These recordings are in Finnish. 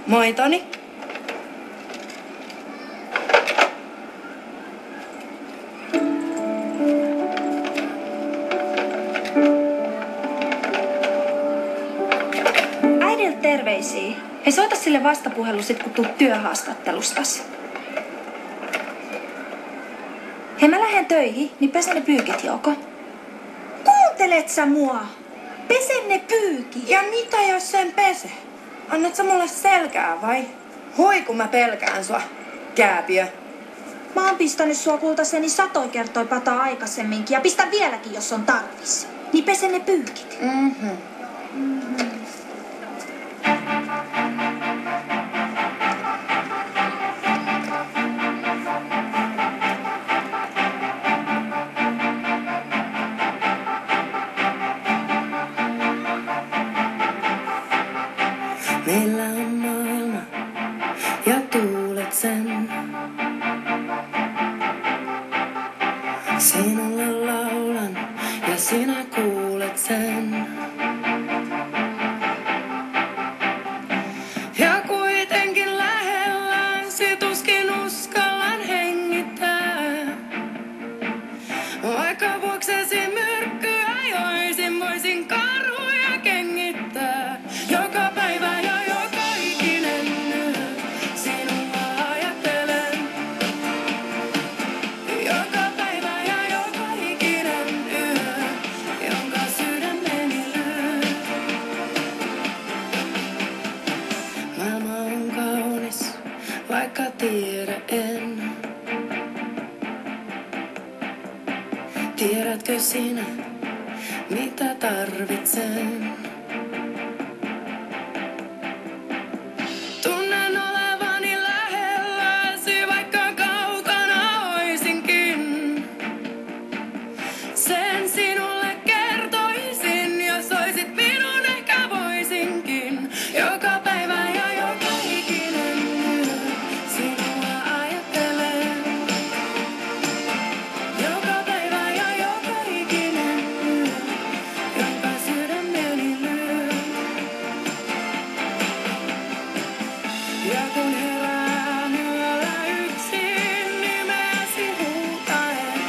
Moi Toni. Äidiltä terveisiä. Hei, soita sille vastapuhelu sit kun tuut työhaastattelustas. Hei, mä lähden töihin, niin pese ne pyykit, joko? Kuuntelet sä mua? Pese ne pyykit. Ja mitä jos sen pese? Annat sä mulle selkää vai? Hui kun mä pelkään sua, kääpiö. Mä oon pistänyt sua kultaseni 100 kertoi pataa aikaisemminkin ja pistän vieläkin, jos on tarvis. Niin pese ne pyykit. Meillä on maailma ja tuulet sen. Sinulle laulan ja sinä kuulet sen. Ja kuitenkin lähelläsi tuskin uskallan hengittää. Vaikka vuoksesi myrkkyä joisin, voisin karhuja kengittää. Joka päivä ja joka ikinen yö sinua ajattelen. Joka päivä ja joka ikinen yö, jonka sydämeni lyö. Maailma on kaunis, vaikka tiedä en. Tiedätkö sinä, mitä tarvitsen? Tunnen olevani lähelläsi, vaikka kaukana oisinkin. Sen sinulle kertoisin, jos oisit minun ehkä voisinkin. Joka päivä ja joka ikinen yö sinua ajattelen. Joka päivä ja joka ikinen yö, jonka sydämeni lyö. Ja kun herään yöllä yksin nimeäsi huutaen,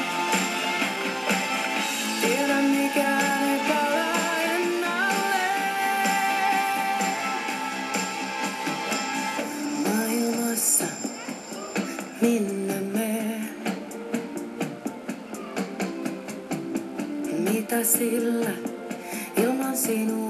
tiedän mikään ei palaa ennalleen. Maailmassa minne menen? Mitä sillä ilman sinua?